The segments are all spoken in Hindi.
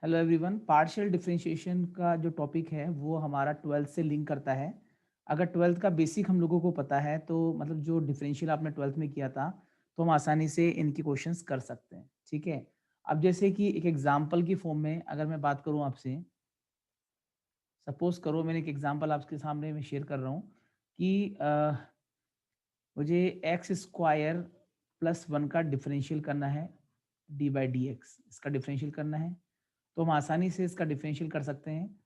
हेलो एवरीवन, पार्शियल डिफरेंशिएशन का जो टॉपिक है वो हमारा 12th से लिंक करता है। अगर 12th का बेसिक हम लोगों को पता है तो मतलब जो डिफरेंशियल आपने 12th में किया था तो हम आसानी से इनकी क्वेश्चंस कर सकते हैं। ठीक है, अब जैसे कि एक एग्जांपल की फॉर्म में अगर मैं बात करूं आपसे, सपोज करो मैंने एक एग्जांपल आपके सामने में शेयर कर रहा हूं कि मुझे एक्स स्क्वायर प्लस 1 का डिफरेंशियल करना है, डी बाई डी एक्स इसका डिफरेंशियल करना है। तो हम आसानी से इसका डिफरेंशियल कर सकते हैं।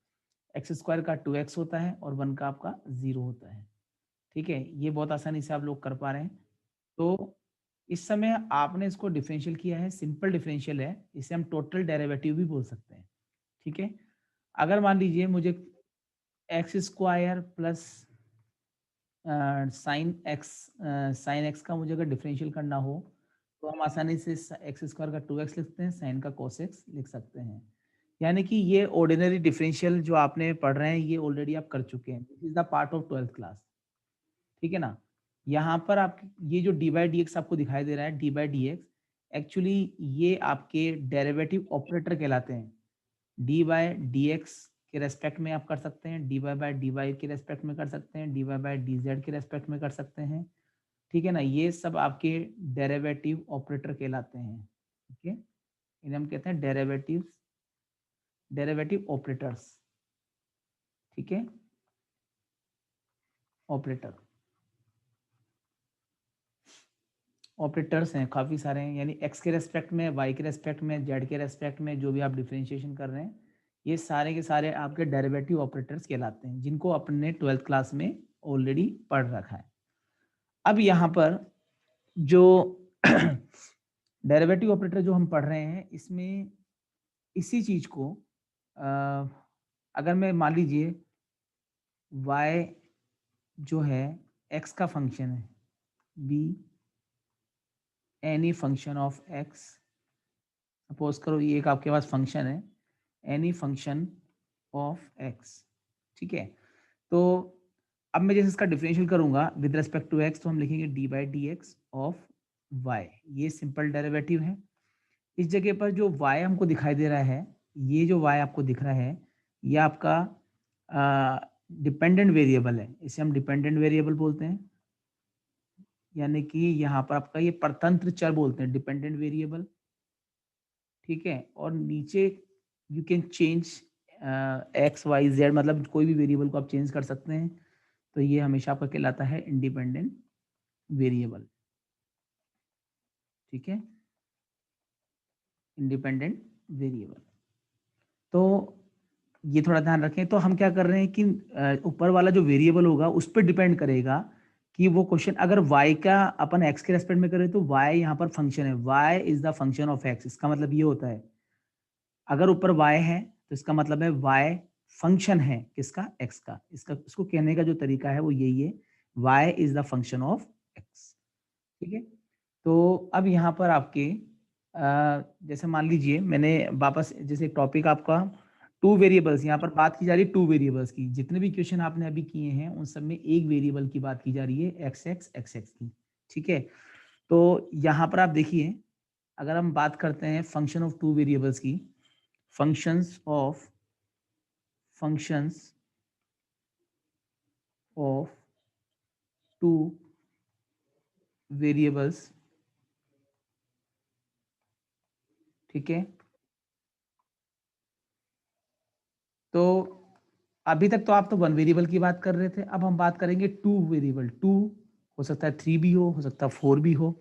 एक्स स्क्वायर का 2x होता है और 1 का आपका 0 होता है। ठीक है, ये बहुत आसानी से आप लोग कर पा रहे हैं। तो इस समय आपने इसको डिफरेंशियल किया है, सिंपल डिफरेंशियल है, इसे हम टोटल डेरिवेटिव भी बोल सकते हैं। ठीक है, अगर मान लीजिए मुझे x square plus sine x का मुझे अगर डिफरेंशियल करना हो तो हम आसानी से एक्स स्क्वायर का 2x लिखते हैं, साइन का cos x लिख सकते हैं। यानी कि ये ऑर्डिनरी डिफरेंशियल जो आपने पढ़ रहे हैं ये ऑलरेडी आप कर चुके हैं। This is the part of 12th class. ठीक है ना, यहाँ पर आप ये जो डी बाई डी एक्स आपको दिखाई दे रहा है, d by d x actually ये आपके डेरिवेटिव ऑपरेटर कहलाते हैं। डी बाई डी एक्स के रेस्पेक्ट में आप कर सकते हैं, d y by d y के रेस्पेक्ट में कर सकते हैं, d y by d z के रेस्पेक्ट में कर सकते हैं। ठीक है ना, ये सब आपके डेरिवेटिव ऑपरेटर कहलाते हैं। ओके, इन्हें हम कहते हैं डेरिवेटिव ऑपरेटर्स। ठीक है, ऑपरेटर्स हैं, काफ़ी सारे हैं, यानी एक्स के रेस्पेक्ट में, वाई के रेस्पेक्ट में, जेड के रेस्पेक्ट में जो भी आप डिफ्रेंशिएशन कर रहे हैं ये सारे के सारे आपके डेरिवेटिव ऑपरेटर्स कहलाते हैं, जिनको अपने 12th क्लास में ऑलरेडी पढ़ रखा है। अब यहाँ पर जो डेरिवेटिव ऑपरेटर जो हम पढ़ रहे हैं इसमें इसी चीज को अगर मैं मान लीजिए y जो है x का फंक्शन है, be any function of x, suppose करो ये एक आपके पास फंक्शन है, एनी फंक्शन ऑफ x। ठीक है, तो अब मैं जैसे इसका डिफरेंशियल करूंगा विद रिस्पेक्ट टू x तो हम लिखेंगे D by d x of y। ये सिंपल डेरिवेटिव है। इस जगह पर जो y हमको दिखाई दे रहा है, ये जो y आपको दिख रहा है ये आपका डिपेंडेंट वेरिएबल है, इसे हम डिपेंडेंट वेरिएबल बोलते हैं। यानी कि यहाँ पर आपका ये परतंत्र चर बोलते हैं, डिपेंडेंट वेरिएबल। ठीक है, और नीचे you can change x y z, मतलब कोई भी वेरिएबल को आप चेंज कर सकते हैं। तो ये हमेशा आपका कहलाता है इंडिपेंडेंट वेरिएबल। ठीक है, इंडिपेंडेंट वेरिएबल। तो ये थोड़ा ध्यान रखें। तो हम क्या कर रहे हैं कि ऊपर वाला जो वेरिएबल होगा उस पर डिपेंड करेगा कि वो क्वेश्चन अगर y का अपन x के रेस्पेक्ट में करें तो y यहाँ पर फंक्शन है, y is the function of x। इसका मतलब ये होता है अगर ऊपर y है तो इसका मतलब है y फंक्शन है किसका, x का। इसको कहने का जो तरीका है वो यही है, y is the function of x। ठीक है, तो अब यहाँ पर आपके जैसे मान लीजिए मैंने वापस जैसे टॉपिक आपका टू वेरिएबल्स, यहाँ पर बात की जा रही है टू वेरिएबल्स की। जितने भी क्वेश्चन आपने अभी किए हैं उन सब में एक वेरिएबल की बात की जा रही है, एक्स एक्स एक्स एक्स की। ठीक है, तो यहाँ पर आप देखिए अगर हम बात करते हैं फंक्शन ऑफ टू वेरिएबल्स की, फंक्शंस ऑफ टू वेरिएबल्स। ठीक है, तो अभी तक तो आप तो वन वेरिएबल की बात कर रहे थे, अब हम बात करेंगे टू वेरिएबल। टू हो सकता है थ्री भी हो सकता है फोर भी हो,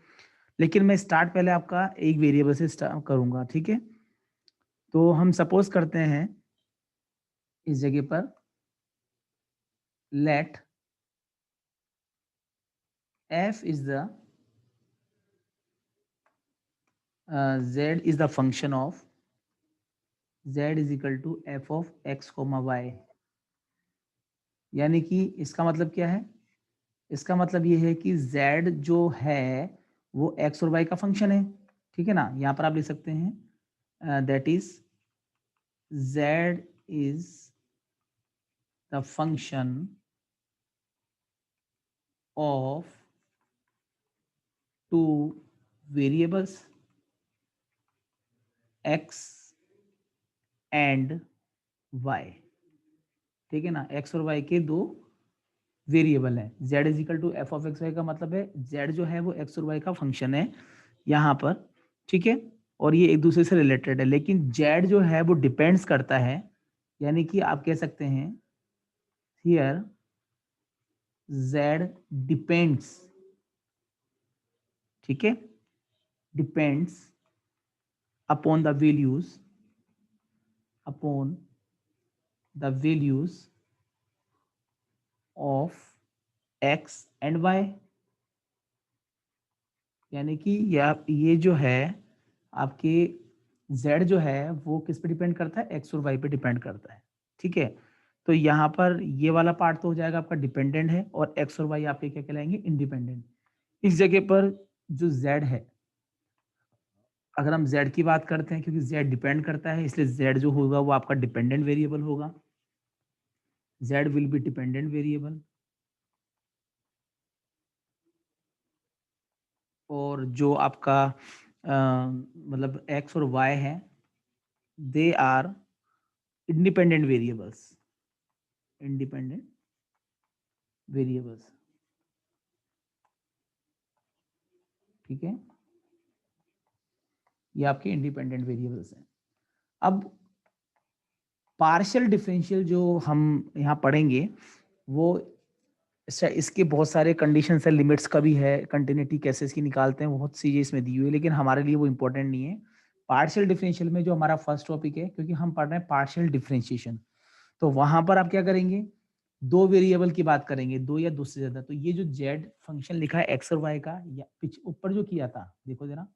लेकिन मैं स्टार्ट पहले आपका एक वेरिएबल से स्टार्ट करूंगा। ठीक है, तो हम सपोज करते हैं इस जगह पर let f is the z is the function of z is equal to f of x comma y। यानी कि इसका मतलब क्या है, इसका मतलब ये है कि z जो है वो x और y का फंक्शन है। ठीक है ना, यहाँ पर आप लिख सकते हैं that is z is the function of two variables x and y, ठीक है ना। एक्स और वाई के दो वेरिएबल है। z is equal to f of x y का मतलब है z जो है वो एक्स और वाई का फंक्शन है यहाँ पर, ठीक है। और ये एक दूसरे से रिलेटेड है, लेकिन z जो है वो डिपेंड्स करता है, यानी कि आप कह सकते हैं हियर z डिपेंड्स, ठीक है, depends upon the values, upon the values of x and y, यानी कि ये जो है आपके z जो है वो किस पे डिपेंड करता है, x और y पे डिपेंड करता है, ठीक है। तो यहाँ पर ये वाला पार्ट तो हो जाएगा आपका डिपेंडेंट है, और x और y आपके क्या कहलाएंगे, इंडिपेंडेंट। इस जगह पर जो z है, अगर हम z की बात करते हैं, क्योंकि z डिपेंड करता है इसलिए z जो होगा वो आपका डिपेंडेंट वेरिएबल होगा, z will be dependent variable. और जो आपका मतलब x और y है, they are independent variables, independent variables, ठीक है, ये आपके इंडिपेंडेंट वेरिएबल्स हैं। अब पार्शियल डिफरेंशियल जो हम यहाँ पढ़ेंगे वो इसके बहुत सारे कंडीशंस है, लिमिट्स का भी है, कंटिन्यूटी कैसे इसकी निकालते हैं, बहुत चीजें इसमें दी हुई है, लेकिन हमारे लिए वो इंपॉर्टेंट नहीं है। पार्शियल डिफरेंशियल में जो हमारा फर्स्ट टॉपिक है, क्योंकि हम पढ़ रहे हैं पार्शियल डिफरेंशिएशन, तो वहां पर आप क्या करेंगे, दो वेरिएबल की बात करेंगे, दो या दो से ज्यादा। तो ये जो z फंक्शन लिखा है एक्स और वाई का, या ऊपर जो किया था देखो जरा,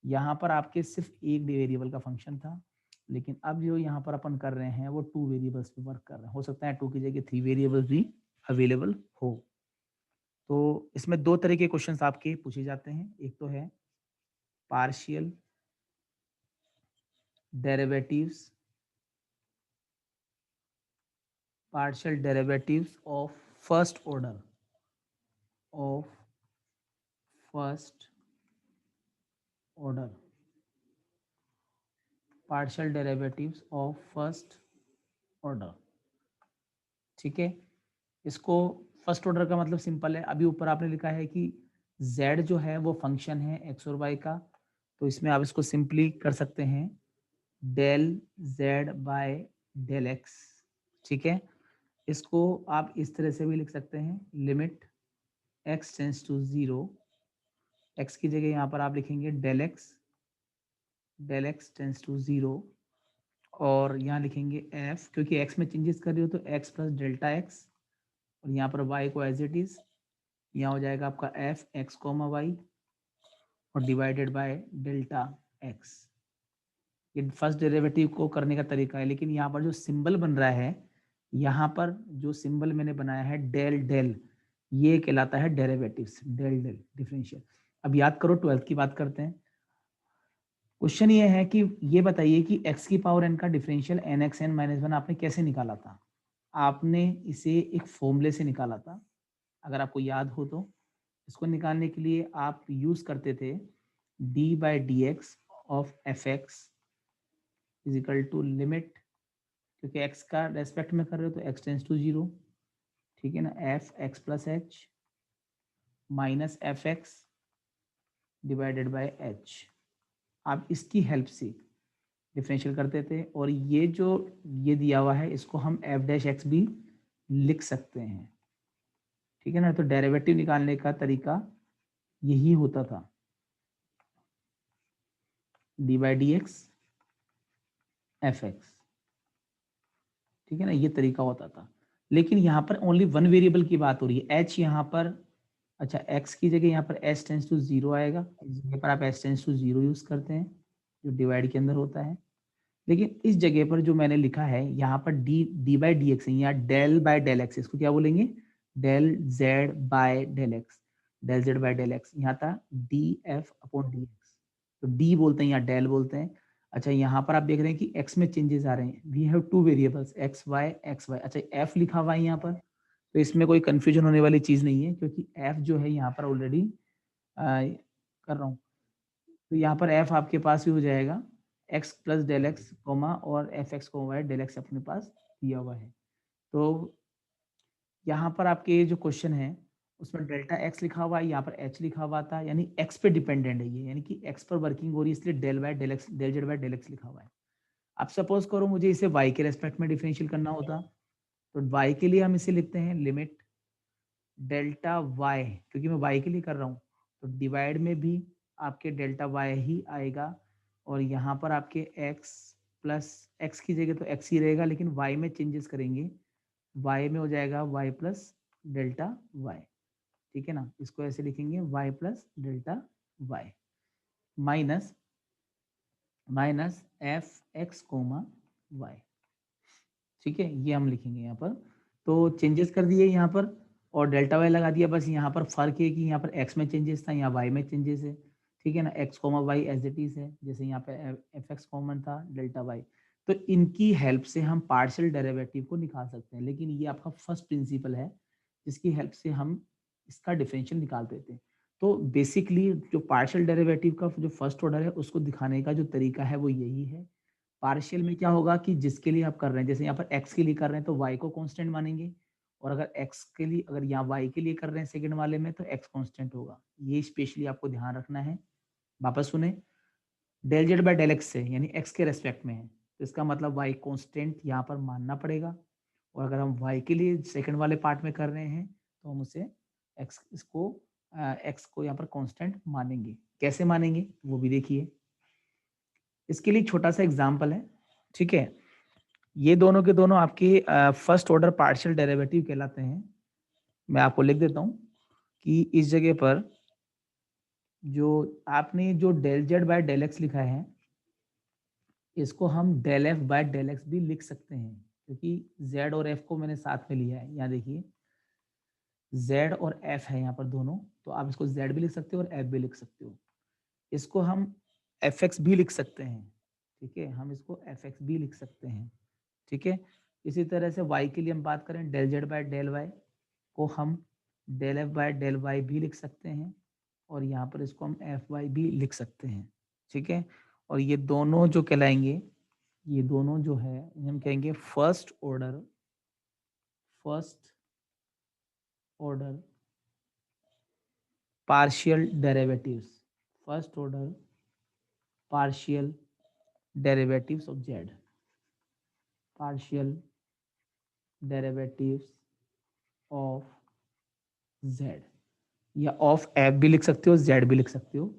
यहाँ पर आपके सिर्फ एक वेरिएबल का फंक्शन था, लेकिन अब जो यहाँ पर अपन कर रहे हैं वो टू वेरिएबल्स पे वर्क कर रहे हैं। हो सकता है टू की जगह थ्री वेरिएबल्स भी अवेलेबल हो। तो इसमें दो तरह के क्वेश्चंस आपके पूछे जाते हैं, एक तो है partial derivatives, partial derivatives of first order, of first order, partial derivatives of first order, ठीक है। इसको फर्स्ट ऑर्डर का मतलब सिंपल है, अभी ऊपर आपने लिखा है कि z जो है वो फंक्शन है x और y का, तो इसमें आप इसको सिंपली कर सकते हैं del z by del x, ठीक है। इसको आप इस तरह से भी लिख सकते हैं, limit x tends to 0, x की जगह यहाँ पर आप लिखेंगे डेल एक्स टेंस टू 0, और यहाँ लिखेंगे f, क्योंकि x में चेंजेस कर रहे हो तो x प्लस डेल्टा एक्स, और यहाँ पर y को एज इट इज, यहाँ हो जाएगा आपका f x कोमा वाई और डिवाइडेड बाय डेल्टा x। ये फर्स्ट डेरिवेटिव को करने का तरीका है, लेकिन यहाँ पर जो सिंबल बन रहा है, यहाँ पर जो सिंबल मैंने बनाया है डेल डेल, ये कहलाता है डेरिवेटिव्स, डेल डेल डिफरेंशियल। अब याद करो, 12th की बात करते हैं। क्वेश्चन ये है कि ये बताइए कि x की पावर n का differential n x n minus one आपने कैसे निकाला था। आपने इसे एक फॉर्मूले से निकाला था, अगर आपको याद हो तो। इसको निकालने के लिए आप यूज करते थे d by d x of f x is equal to limit, क्योंकि x का रेस्पेक्ट में कर रहे हो तो x टेंस टू 0, ठीक है ना, F x plus H minus f x divided by H. आप इसकी हेल्प से डिफरेंशियल करते थे, और ये जो ये दिया हुआ है इसको हम एफ डैश एक्स भी लिख सकते हैं, ठीक है ना। तो डेरिवेटिव निकालने का तरीका यही होता था, D by d x F x, ठीक है ना, ये तरीका होता था। लेकिन यहाँ पर ओनली वन वेरिएबल की बात हो रही है, एच यहाँ पर, अच्छा एक्स की जगह यहाँ पर एच टेंस टू 0 आएगा, इस जगह पर आप एच टेंस टू 0 यूज करते हैं जो डिवाइड के अंदर होता है। लेकिन इस जगह पर जो मैंने लिखा है यहाँ पर डी बाई डी एक्स, यहाँ डेल बाय डेल एक्स, इसको क्या बोलेंगे, del z by del x, del z by del x, यहाँ था d f upon d x, तो डी बोलते हैं, यहाँ डेल बोलते हैं। अच्छा यहाँ पर आप देख रहे हैं कि एक्स में चेंजेस आ रहे हैं, we have two variables x y, अच्छा एफ लिखा हुआ है यहाँ पर, तो इसमें कोई कंफ्यूजन होने वाली चीज नहीं है, क्योंकि एफ जो है यहाँ पर ऑलरेडी कर रहा हूँ, तो यहाँ पर एफ आपके पास ही हो जाएगा x plus del x comma और f x comma y del x अपने पास दिया हुआ है। तो यहाँ पर आपके जो क्वेश्चन है उसमें डेल्टा एक्स लिखा हुआ है, यहाँ पर एच लिखा हुआ था, यानी एक्स पे डिपेंडेंट है ये, यानी कि एक्स पर वर्किंग हो रही है, इसलिए del y del x del z y del x लिखा हुआ है। अब सपोज करो मुझे इसे वाई के रेस्पेक्ट में डिफरेंशियल करना होता, तो वाई के लिए हम इसे लिखते हैं लिमिट डेल्टा वाई, क्योंकि मैं वाई के लिए कर रहा हूँ तो डिवाइड में भी आपके डेल्टा वाई ही आएगा, और यहाँ पर आपके एक्स प्लस एक्स की जगह तो एक्स ही रहेगा, लेकिन वाई में चेंजेस करेंगे, वाई में हो जाएगा वाई प्लस डेल्टा वाई, ठीक है ना। इसको ऐसे लिखेंगे y plus delta y minus minus f x comma y, ठीक है, ये हम लिखेंगे यहाँ पर। तो चेंजेस कर दिए यहाँ पर और डेल्टा वाई लगा दिया, बस यहाँ पर फर्क है कि यहाँ पर एक्स में चेंजेस था, यहाँ वाई में चेंजेस है, ठीक है ना। X comma y as it is है, जैसे यहाँ पे एफ एक्स कॉमन था डेल्टा वाई। तो इनकी हेल्प से हम पार्शियल डेरिवेटिव को निकाल सकते हैं, लेकिन ये आपका फर्स्ट प्रिंसिपल है जिसकी हेल्प से हम इसका डिफरेंशियल निकाल देते हैं। तो बेसिकली जो पार्शियल डेरिवेटिव का जो फर्स्ट ऑर्डर है उसको दिखाने का जो तरीका है वो यही है। पार्शियल में क्या होगा कि जिसके लिए आप कर रहे हैं, जैसे यहाँ पर x के लिए कर रहे हैं तो y को कांस्टेंट मानेंगे, और अगर x के लिए अगर यहाँ y के लिए कर रहे हैं सेकंड वाले में तो x कांस्टेंट होगा। ये स्पेशली आपको ध्यान रखना है। वापस सुने, del z by del x से यानी x के रेस्पेक्ट में है तो इसका मतलब y कांस्टेंट यहाँ पर मानना पड़ेगा, और अगर हम y के लिए सेकंड वाले पार्ट में कर रहे हैं तो हम उसे x को यहाँ पर कांस्टेंट मानेंगे। कैसे मानेंगे वो भी देखिए। इसके लिए छोटा सा एग्जाम्पल है, ठीक है। ये दोनों के दोनों आपके फर्स्ट ऑर्डर पार्शियल डेरिवेटिव कहलाते हैं। मैं आपको लिख देता हूं कि इस जगह पर जो आपने जो del z by del x लिखा है इसको हम del f by del x भी लिख सकते हैं, क्योंकि जेड और एफ को मैंने साथ में लिया है। यहाँ देखिए जेड और एफ है यहाँ पर दोनों, तो आप इसको जेड भी लिख सकते हो और एफ भी लिख सकते हो। इसको हम एफ एक्स भी लिख सकते हैं, ठीक है, हम इसको एफ एक्स भी लिख सकते हैं, ठीक है। इसी तरह से y के लिए हम बात करें del z by del y को हम del f by del y भी लिख सकते हैं, और यहाँ पर इसको हम एफ वाई भी लिख सकते हैं, ठीक है। और ये दोनों जो कहलाएंगे, ये दोनों जो है हम कहेंगे first order partial derivatives, first order partial derivatives of Z, partial derivatives of Z, या ऑफ एफ भी लिख सकते हो, जेड भी लिख सकते हो,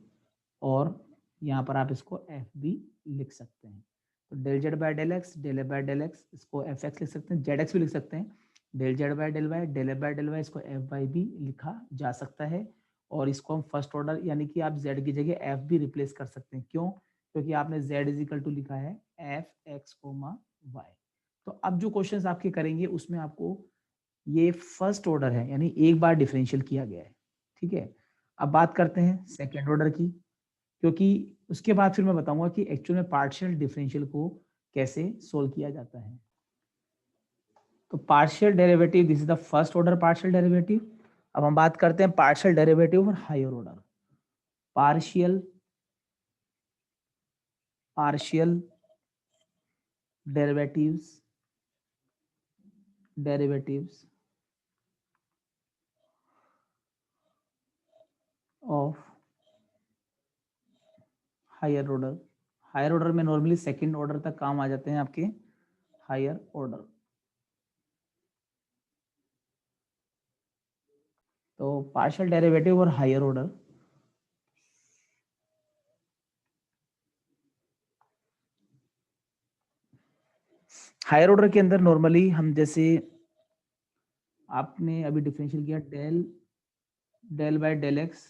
और यहाँ पर आप इसको एफ भी लिख सकते हैं। तो del z by del x, del f by del x, इसको एफ एक्स लिख सकते हैं, जेड एक्स भी लिख सकते हैं। Del z by del y, del f by del y, इसको एफ वाई भी लिखा जा सकता है, और इसको हम फर्स्ट ऑर्डर यानी कि आप जेड की जगह एफ भी रिप्लेस कर सकते हैं। क्यों? क्योंकि आपने जेड इज इक्वल टू लिखा है एफ एक्स कोमा वाई। तो अब जो क्वेश्चंस आपके करेंगे उसमें आपको ये फर्स्ट ऑर्डर है, यानी एक बार डिफरेंशियल किया गया है, ठीक है। अब बात करते हैं सेकेंड ऑर्डर की, क्योंकि उसके बाद फिर मैं बताऊंगा कि एक्चुअल में पार्शियल डिफरेंशियल को कैसे सोल्व किया जाता है। तो partial derivative, this is the first order partial derivative. अब हम बात करते हैं पार्शियल डेरिवेटिव और higher order. Partial partial derivatives of higher order. Higher order में नॉर्मली सेकंड ऑर्डर तक काम आ जाते हैं आपके हायर ऑर्डर। तो पार्शियल डेरिवेटिव और हायर ऑर्डर, हायर ऑर्डर के अंदर नॉर्मली हम जैसे आपने अभी डिफरेंशियल किया del del by del x,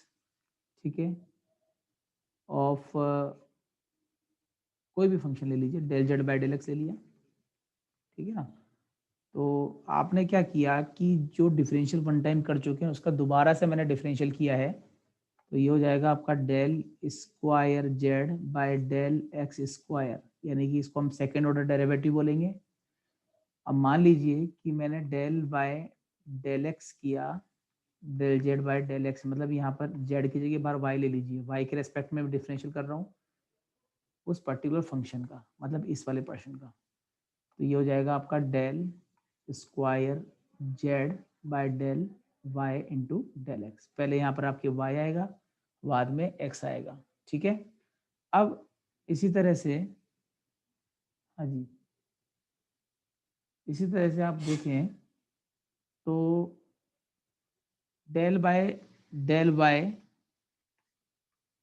ठीक है, ऑफ कोई भी फंक्शन ले लीजिए, del z by del x ले लिया, ठीक है ना। तो आपने क्या किया कि जो डिफरेंशियल वन टाइम कर चुके हैं उसका दोबारा से मैंने डिफरेंशियल किया है, तो ये हो जाएगा आपका del square z by del x square, यानी कि इसको हम सेकेंड ऑर्डर डेरिवेटिव बोलेंगे। अब मान लीजिए कि मैंने डेल बाय डेल एक्स किया del z by del x, मतलब यहाँ पर जेड की जगह बार वाई ले लीजिए, वाई के रेस्पेक्ट में डिफरेंशियल कर रहा हूँ, उस पर्टिकुलर फंक्शन का, मतलब इस वाले पर्सन का। तो ये हो जाएगा आपका del square z by del y into del x. पहले यहाँ पर आपके वाई आएगा, बाद में एक्स आएगा, ठीक है। अब इसी तरह से, हाँ जी, इसी तरह से आप देखें तो del by del y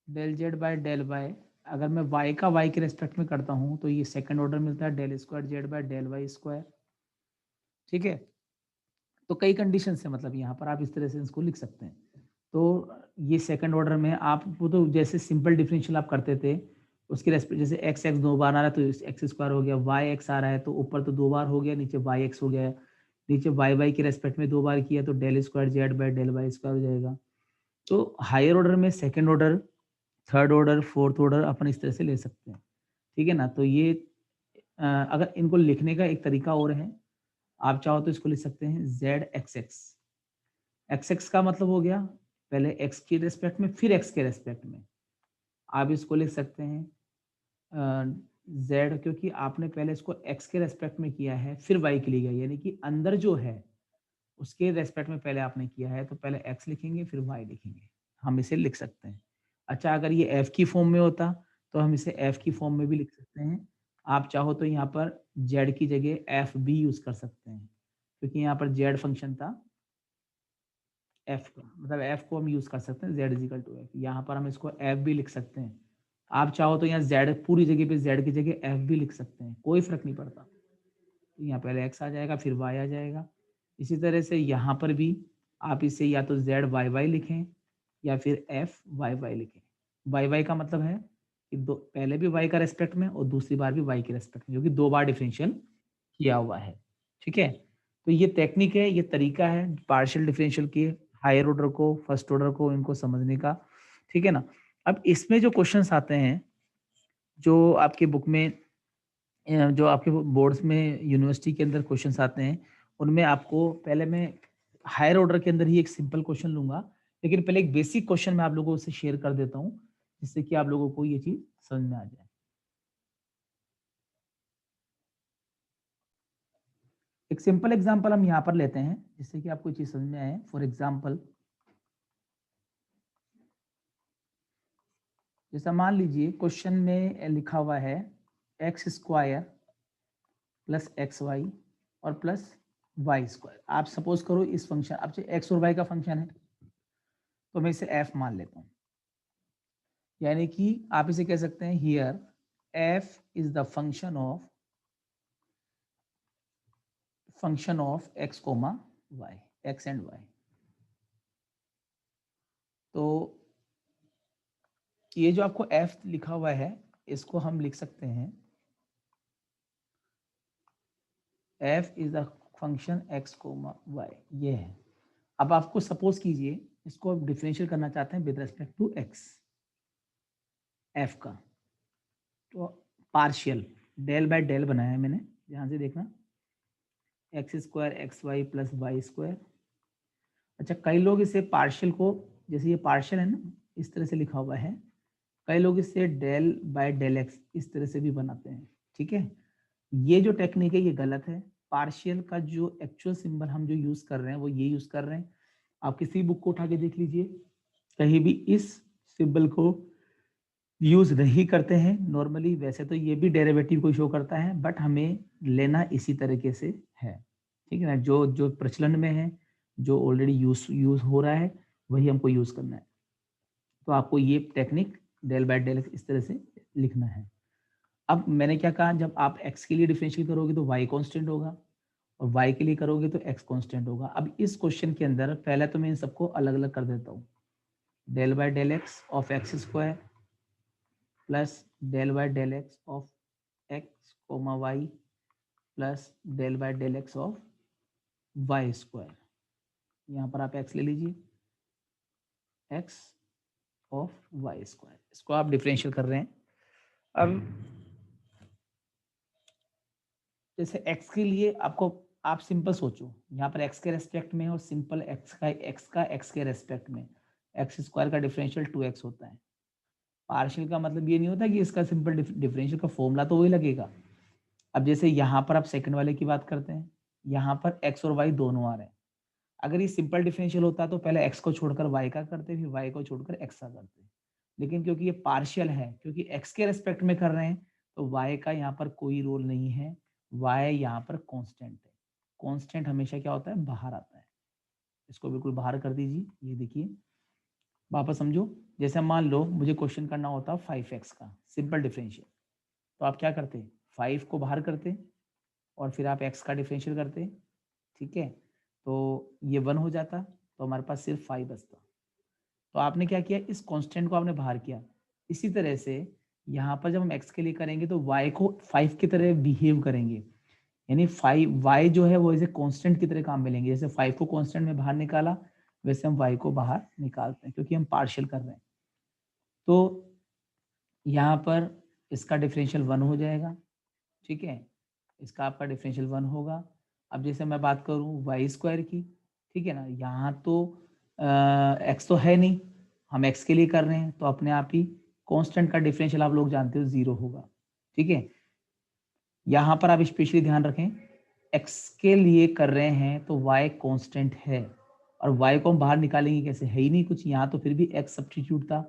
del z by del y, अगर मैं y का y के रेस्पेक्ट में करता हूँ तो ये सेकंड ऑर्डर मिलता है del square z by del y square, ठीक है। तो कई कंडीशन है, मतलब यहाँ पर आप इस तरह से इसको लिख सकते हैं। तो ये सेकंड ऑर्डर में आप वो तो जैसे सिंपल डिफरेंशियल आप करते थे उसके रेस्पेक्ट, जैसे एक्स एक्स 2 बार आ रहा है तो एक्स स्क्वायर हो गया, वाई एक्स आ रहा है तो ऊपर तो 2 बार हो गया, नीचे वाई एक्स हो गया, नीचे वाई वाई के रेस्पेक्ट में 2 बार किया तो del square z by del y square हो जाएगा। तो हायर ऑर्डर में second order, third order, fourth order अपन इस तरह से ले सकते हैं, ठीक है ना। तो ये अगर इनको लिखने का एक तरीका और है, आप चाहो तो इसको लिख सकते हैं z x x. X x का मतलब हो गया पहले एक्स के रेस्पेक्ट में फिर एक्स के रेस्पेक्ट में, आप इसको लिख सकते हैं जेड, क्योंकि आपने पहले इसको एक्स के रेस्पेक्ट में किया है फिर वाई के लिए गया, यानी कि अंदर जो है उसके रेस्पेक्ट में पहले आपने किया है, तो पहले एक्स लिखेंगे फिर वाई लिखेंगे, हम इसे लिख सकते हैं। अच्छा, अगर ये एफ की फॉर्म में होता तो हम इसे एफ की फॉर्म में भी लिख सकते हैं। आप चाहो तो यहाँ पर जेड की जगह एफ भी यूज कर सकते हैं, क्योंकि यहाँ पर जेड फंक्शन था एफ का, मतलब एफ को हम यूज कर सकते हैं जेड इजिकल टू एफ, यहाँ पर हम इसको एफ भी लिख सकते हैं। आप चाहो तो यहाँ जेड पूरी जगह पे जेड की जगह एफ भी लिख सकते हैं, कोई फर्क नहीं पड़ता। तो यहाँ पहले एक्स आ जाएगा फिर वाई आ जाएगा। इसी तरह से यहाँ पर भी आप इसे या तो जेड वाई वाई लिखें या फिर एफ वाई वाई लिखें। वाई वाई का मतलब है कि दो, पहले भी वाई का रेस्पेक्ट में और दूसरी बार भी वाई के रेस्पेक्ट में, जो कि 2 बार डिफरेंशियल किया हुआ है, ठीक है। तो ये टेक्निक है, ये तरीका है पार्शियल डिफरेंशियल के हायर ऑर्डर को फर्स्ट ऑर्डर को इनको समझने का, ठीक है ना। अब इसमें जो क्वेश्चंस आते हैं, जो आपके बुक में जो आपके बोर्ड्स में यूनिवर्सिटी के अंदर क्वेश्चंस आते हैं, उनमें आपको पहले मैं हायर ऑर्डर के अंदर ही एक सिंपल क्वेश्चन लूंगा, लेकिन पहले एक बेसिक क्वेश्चन मैं आप लोगों से शेयर कर देता हूँ जिससे कि आप लोगों को ये चीज समझ में आ जाए। एक सिंपल एग्जांपल हम यहाँ पर लेते हैं जिससे कि आपको चीज समझ में आए। फॉर एग्जांपल, जैसा मान लीजिए क्वेश्चन में लिखा हुआ है x square plus x y और प्लस वाई स्क्वायर। आप सपोज करो इस फंक्शन, अब एक्स और वाई का फंक्शन है तो मैं इसे एफ मान लेता हूँ, यानी कि आप इसे कह सकते हैं here f is the function of x comma y, x and y. तो ये जो आपको एफ लिखा हुआ है इसको हम लिख सकते हैं f is the function x comma y, ये है। अब आपको सपोज कीजिए इसको आप डिफरेंशियल करना चाहते हैं with respect to x, f का, तो पार्शियल डेल बाय डेल बनाया है मैंने, ध्यान से देखना, x square x y plus y square. अच्छा, कई लोग इसे पार्शियल को, जैसे ये पार्शियल है ना इस तरह से लिखा हुआ है, कई लोग इसे डेल बाय डेल एक्स इस तरह से भी बनाते हैं, ठीक है। ये जो टेक्निक है ये गलत है। पार्शियल का जो एक्चुअल सिंबल हम जो यूज कर रहे हैं वो ये यूज कर रहे हैं। आप किसी बुक को उठा के देख लीजिए, कहीं भी इस सिंबल को यूज नहीं करते हैं नॉर्मली। वैसे तो ये भी डेरिवेटिव को शो करता है बट हमें लेना इसी तरीके से है, ठीक है ना। जो जो प्रचलन में है, जो ऑलरेडी यूज हो रहा है वही हमको यूज करना है। तो आपको ये टेक्निक डेल बाय डेल इस तरह से लिखना है। अब मैंने क्या कहा, जब आप x के लिए डिफरेंशियल करोगे तो y कांस्टेंट होगा और y के लिए करोगे तो x कांस्टेंट होगा। अब इस क्वेश्चन के अंदर पहले तो मैं इन सबको अलग अलग कर देता हूँ, del by del x of x square plus del by del x of x comma y plus del by del x of y square. यहाँ पर आप x ले लीजिए, x ऑफ वाई स्क्वायर, इसको आप डिफरेंशियल कर रहे हैं। अब जैसे x के लिए आपको, आप सिंपल सोचो, यहाँ पर x के रेस्पेक्ट में और सिंपल x का x के रेस्पेक्ट में, एक्स स्क्वायर का डिफरेंशियल 2x होता है। पार्शियल का मतलब ये नहीं होता कि इसका सिंपल डिफरेंशियल का फॉर्मूला तो वही लगेगा। अब जैसे यहाँ पर आप सेकंड वाले की बात करते हैं, यहाँ पर x और y दोनों आ रहे हैं। अगर ये सिंपल डिफरेंशियल होता तो पहले x को छोड़कर y का करते, फिर y को छोड़कर x का करते। लेकिन क्योंकि ये पार्शियल है, क्योंकि x के रेस्पेक्ट में कर रहे हैं, तो y का यहाँ पर कोई रोल नहीं है, y यहाँ पर कांस्टेंट है। कांस्टेंट हमेशा क्या होता है, बाहर आता है। इसको बिल्कुल बाहर कर दीजिए। ये देखिए, वापस समझो। जैसे मान लो मुझे क्वेश्चन करना होता 5x का सिंपल डिफरेंशियल, तो आप क्या करते, 5 को बाहर करते और फिर आप x का डिफरेंशियल करते, ठीक है, तो ये 1 हो जाता, तो हमारे पास सिर्फ 5 बचता। तो आपने क्या किया, इस कांस्टेंट को आपने बाहर किया। इसी तरह से यहाँ पर जब हम x के लिए करेंगे तो y को 5 की तरह बिहेव करेंगे, यानी 5 y जो है वो ऐसे कांस्टेंट की तरह काम में लेंगे। जैसे 5 को कांस्टेंट में बाहर निकाला, वैसे हम y को बाहर निकालते हैं, क्योंकि हम पार्शियल कर रहे हैं। तो यहाँ पर इसका डिफरेंशियल 1 हो जाएगा, ठीक है, इसका आपका डिफरेंशियल 1 होगा। अब जैसे मैं बात करूँ वाई स्क्वायर की, ठीक है ना, यहाँ तो x तो है नहीं, हम x के लिए कर रहे हैं, तो अपने आप ही कांस्टेंट का डिफरेंशियल आप लोग जानते हो 0 होगा, ठीक है। यहाँ पर आप स्पेशली ध्यान रखें, x के लिए कर रहे हैं तो y कांस्टेंट है, और y को हम बाहर निकालेंगे कैसे, है ही नहीं कुछ यहाँ, तो फिर भी x सब्स्टिट्यूट था,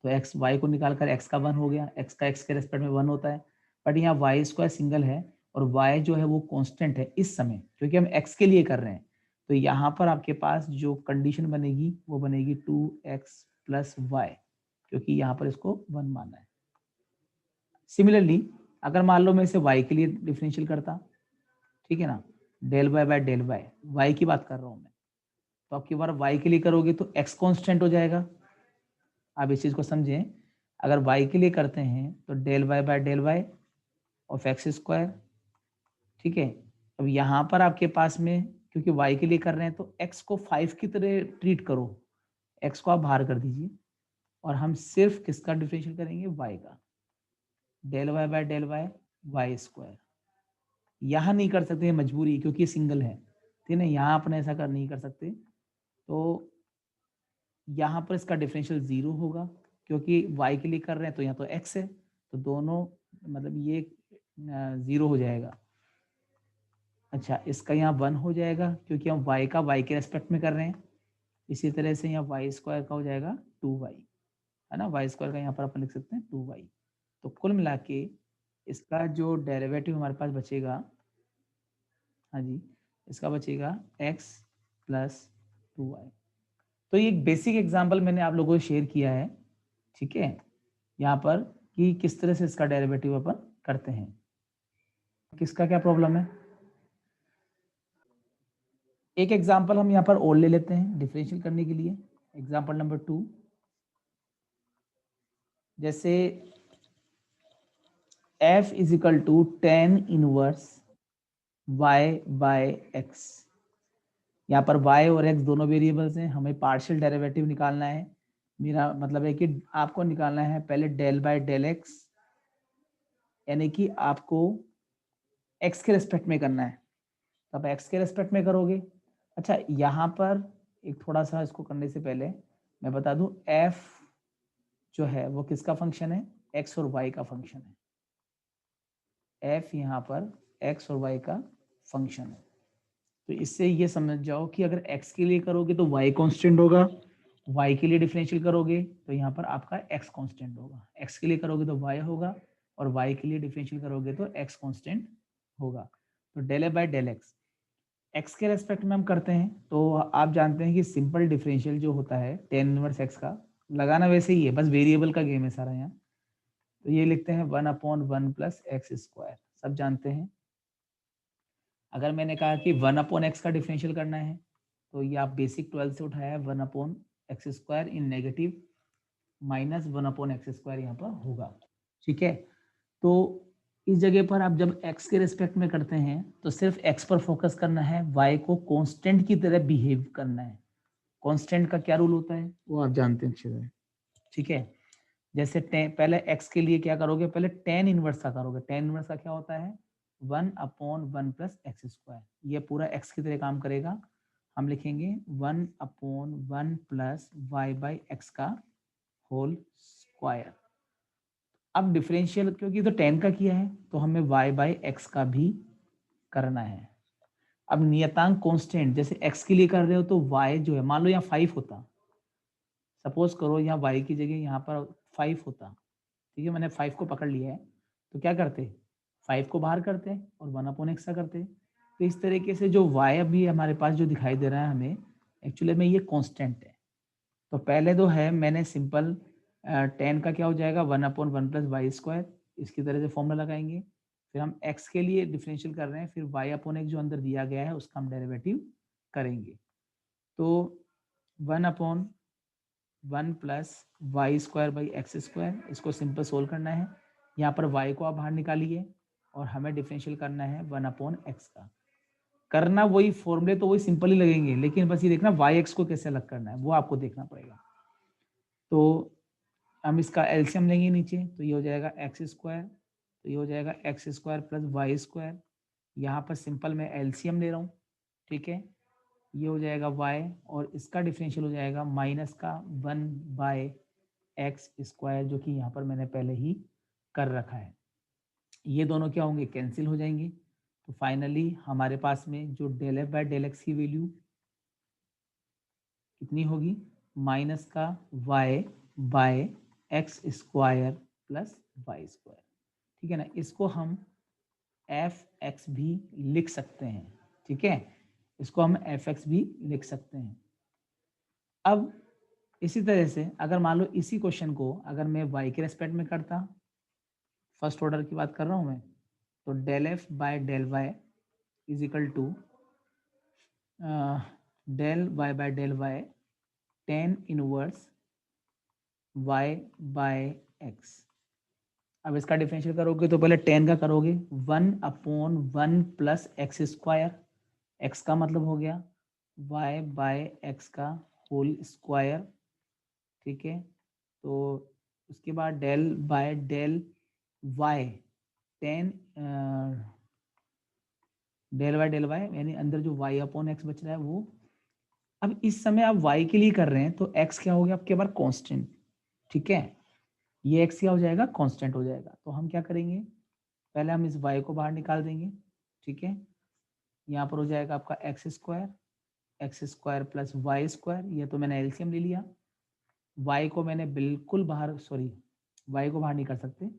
तो x y को निकाल कर x का 1 हो गया, x का x के रेस्पेक्ट में 1 होता है। बट यहाँ y स्क्वायर सिंगल है और y जो है वो कांस्टेंट है इस समय, क्योंकि हम x के लिए कर रहे हैं। तो यहाँ पर आपके पास जो कंडीशन बनेगी वो बनेगी 2x प्लस y, क्योंकि यहाँ पर इसको 1 माना है। सिमिलरली अगर मान लो मैं इसे y के लिए डिफरेंशियल करता, ठीक है ना, del y by del y, y की बात कर रहा हूँ मैं, तो आपकी बार y के लिए करोगे तो x कांस्टेंट हो जाएगा। आप इस चीज को समझें, अगर y के लिए करते हैं तो del y by del y of x square, ठीक है। अब यहाँ पर आपके पास में, क्योंकि y के लिए कर रहे हैं तो x को 5 की तरह ट्रीट करो, x को आप बाहर कर दीजिए और हम सिर्फ किसका डिफरेंशियल करेंगे, y का, del y by del y y square. यहाँ नहीं कर सकते, मजबूरी, क्योंकि ये सिंगल है, ठीक है ना, यहाँ अपने ऐसा कर नहीं कर सकते। तो यहाँ पर इसका डिफरेंशियल 0 होगा, क्योंकि y के लिए कर रहे हैं तो यहाँ तो x है, तो दोनों मतलब ये 0 हो जाएगा। अच्छा, इसका यहाँ 1 हो जाएगा, क्योंकि हम y का y के रेस्पेक्ट में कर रहे हैं। इसी तरह से यहाँ वाई स्क्वायर का हो जाएगा 2y, है ना, वाई स्क्वायर का यहाँ पर अपन लिख सकते हैं 2y। तो कुल मिला के इसका जो डेरिवेटिव हमारे पास बचेगा, हाँ जी, इसका बचेगा x प्लस 2y। तो ये एक बेसिक एग्जांपल मैंने आप लोगों को शेयर किया है, ठीक है, यहाँ पर कि किस तरह से इसका डेरिवेटिव अपन करते हैं। किसका क्या प्रॉब्लम है, एक एग्जांपल हम यहाँ पर और ले लेते हैं डिफरेंशियल करने के लिए। एग्जांपल नंबर 2, जैसे f is equal to tan inverse y by x। यहाँ पर y और x दोनों वेरिएबल्स हैं, हमें पार्शियल डेरिवेटिव निकालना है। मेरा मतलब है कि आपको निकालना है पहले डेल बाय डेल एक्स, यानी कि आपको x के रेस्पेक्ट में करना है, तो आप x के रेस्पेक्ट में करोगे। अच्छा, यहाँ पर एक थोड़ा सा इसको करने से पहले मैं बता दूं, f जो है वो किसका फंक्शन है, x और y का फंक्शन है। f यहाँ पर x और y का फंक्शन है, तो इससे ये समझ जाओ कि अगर x के लिए करोगे तो y कांस्टेंट होगा, y के लिए डिफरेंशियल करोगे तो यहाँ पर आपका x कांस्टेंट होगा, x के लिए करोगे तो y होगा और y के लिए डिफरेंशियल करोगे तो x कांस्टेंट होगा। तो del a by del x, x के रेस्पेक्ट में हम करते हैं, तो आप जानते हैं कि सिंपल डिफरेंशियल जो होता है tan इनवर्स x का, लगाना वैसे ही है, बस वेरिएबल का गेम है सारा यहाँ। तो ये लिखते हैं 1/1 प्लस एक्स स्क्वायर, सब जानते हैं। अगर मैंने कहा कि 1/x का डिफरेंशियल करना है, तो ये आप बेसिक 12 से उठाया है, 1/x स्क्वायर इन नेगेटिव माइनस 1/x स्क्वायर यहाँ पर होगा, ठीक है। तो इस जगह पर आप जब x के रिस्पेक्ट में करते हैं तो सिर्फ x पर फोकस करना है, y को कांस्टेंट की तरह बिहेव करना है। कांस्टेंट का क्या रूल होता है वो आप जानते हैं अच्छे से, ठीक है। जैसे पहले x के लिए क्या करोगे, पहले tan इनवर्स का करोगे। tan इनवर्स का क्या होता है, 1/1 प्लस एक्स स्क्वायर, ये पूरा x की तरह काम करेगा। हम लिखेंगे 1/1 प्लस y बाई एक्स का होल स्क्वायर। अब डिफरेंशियल क्योंकि तो 10 का किया है तो हमें y बाई एक्स का भी करना है। अब नियतांक कांस्टेंट जैसे x के लिए कर रहे हो तो y जो है, मान लो यहाँ 5 होता, सपोज करो यहाँ y की जगह यहाँ पर 5 होता, ठीक है, मैंने 5 को पकड़ लिया है, तो क्या करते, 5 को बाहर करते और 1/x का करते। तो इस तरीके से जो y अभी हमारे पास जो दिखाई दे रहा है हमें, एक्चुअली में ये कांस्टेंट है। तो पहले तो है मैंने सिंपल 10 का क्या हो जाएगा 1/1 प्लस वाई स्क्वायर, इसकी तरह से फॉर्मूला लगाएंगे। फिर हम x के लिए डिफरेंशियल कर रहे हैं, फिर y/x जो अंदर दिया गया है उसका हम डेरिवेटिव करेंगे। तो 1/1 plus y square by x square, इसको सिंपल सोल्व करना है। यहाँ पर y को आप बाहर निकालिए और हमें डिफरेंशियल करना है 1/x का। करना वही, फॉर्मूले तो वही सिंपल ही लगेंगे, लेकिन बस ये देखना वाई एक्स को कैसे अलग करना है वो आपको देखना पड़ेगा। तो हम इसका एलसीएम लेंगे नीचे, तो ये हो जाएगा एक्स स्क्वायर, तो ये हो जाएगा x square plus y square. यहाँ पर सिंपल मैं एलसीएम ले रहा हूँ, ठीक है, ये हो जाएगा y और इसका डिफरेंशियल हो जाएगा माइनस का 1/x स्क्वायर, जो कि यहाँ पर मैंने पहले ही कर रखा है। ये दोनों क्या होंगे, कैंसिल हो जाएंगे। तो फाइनली हमारे पास में जो del f by del x की वैल्यू कितनी होगी, माइनस का y by x square plus y square, ठीक है ना। इसको हम एफ एक्स भी लिख सकते हैं, ठीक है, इसको हम एफ एक्स भी लिख सकते हैं। अब इसी तरह से अगर मान लो इसी क्वेश्चन को अगर मैं y के रेस्पेक्ट में करता, फर्स्ट ऑर्डर की बात कर रहा हूँ मैं, तो del f by del y is equal to del y by del y tan inverse y by x. अब इसका डिफरेंशियल करोगे तो पहले 10 का करोगे 1/1 प्लस एक्स स्क्वायर, एक्स का मतलब हो गया y बाय एक्स का होल स्क्वायर, ठीक है। तो उसके बाद del by del y 10 del y यानी अंदर जो y/x बच रहा है वो। अब इस समय आप y के लिए कर रहे हैं तो x क्या हो गया आपके बार कांस्टेंट, ठीक है, ये x क्या हो जाएगा कांस्टेंट हो जाएगा। तो हम क्या करेंगे, पहले हम इस y को बाहर निकाल देंगे, ठीक है, यहाँ पर हो जाएगा आपका x square plus y square, ये तो मैंने एलसीएम ले लिया। y को मैंने बिल्कुल बाहर, सॉरी y को बाहर नहीं कर सकते,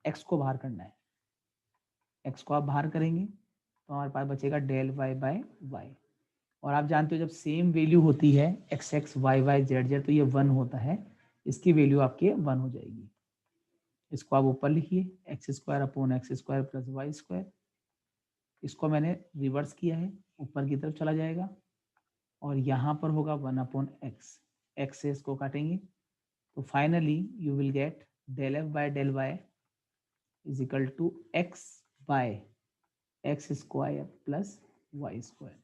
x को बाहर करना है, x को आप बाहर करेंगे तो हमारे पास बचेगा डेल वाई बाय वाई। और आप जानते हो जब सेम वैल्यू होती है x x y y z z तो ये 1 होता है, इसकी वैल्यू आपके 1 हो जाएगी। इसको आप ऊपर लिखिए x square upon x square plus y square, इसको मैंने रिवर्स किया है, ऊपर की तरफ चला जाएगा और यहाँ पर होगा 1/x, एक्स से इसको काटेंगे तो finally you will get del f by del y is equal to x by x square plus y square.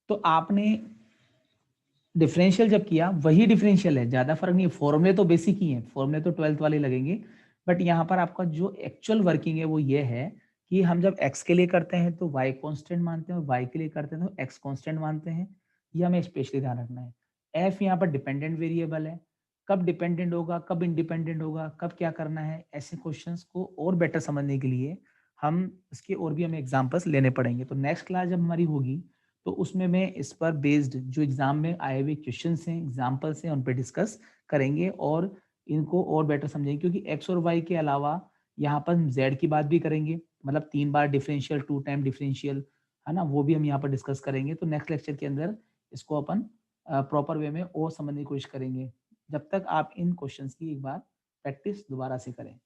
तो आपने डिफरेंशियल जब किया वही डिफरेंशियल है, ज़्यादा फर्क नहीं है, फॉर्मूले तो बेसिक ही है, फॉर्मूले तो 12th वाले लगेंगे, बट यहाँ पर आपका जो एक्चुअल वर्किंग है वो ये है कि हम जब x के लिए करते हैं तो y कांस्टेंट मानते हैं और y के लिए करते हैं तो x कांस्टेंट मानते हैं, ये हमें स्पेशली ध्यान रखना है। f यहाँ पर डिपेंडेंट वेरिएबल है, कब डिपेंडेंट होगा कब इंडिपेंडेंट होगा कब क्या करना है, ऐसे क्वेश्चंस को और बेटर समझने के लिए हम इसके और भी हमें एग्जाम्पल्स लेने पड़ेंगे। तो नेक्स्ट क्लास जब हमारी होगी तो उसमें मैं इस पर बेस्ड जो एग्जाम में आए हुए क्वेश्चंस हैं एग्जाम्पल्स हैं उन पर डिस्कस करेंगे और इनको और बेटर समझेंगे, क्योंकि एक्स और वाई के अलावा यहाँ पर हम जेड की बात भी करेंगे, मतलब 3 बार डिफरेंशियल 2 टाइम डिफरेंशियल है ना, वो भी हम यहाँ पर डिस्कस करेंगे। तो नेक्स्ट लेक्चर के अंदर इसको अपन प्रॉपर वे में और समझने की कोशिश करेंगे, जब तक आप इन क्वेश्चंस की एक बार प्रैक्टिस दोबारा से करें।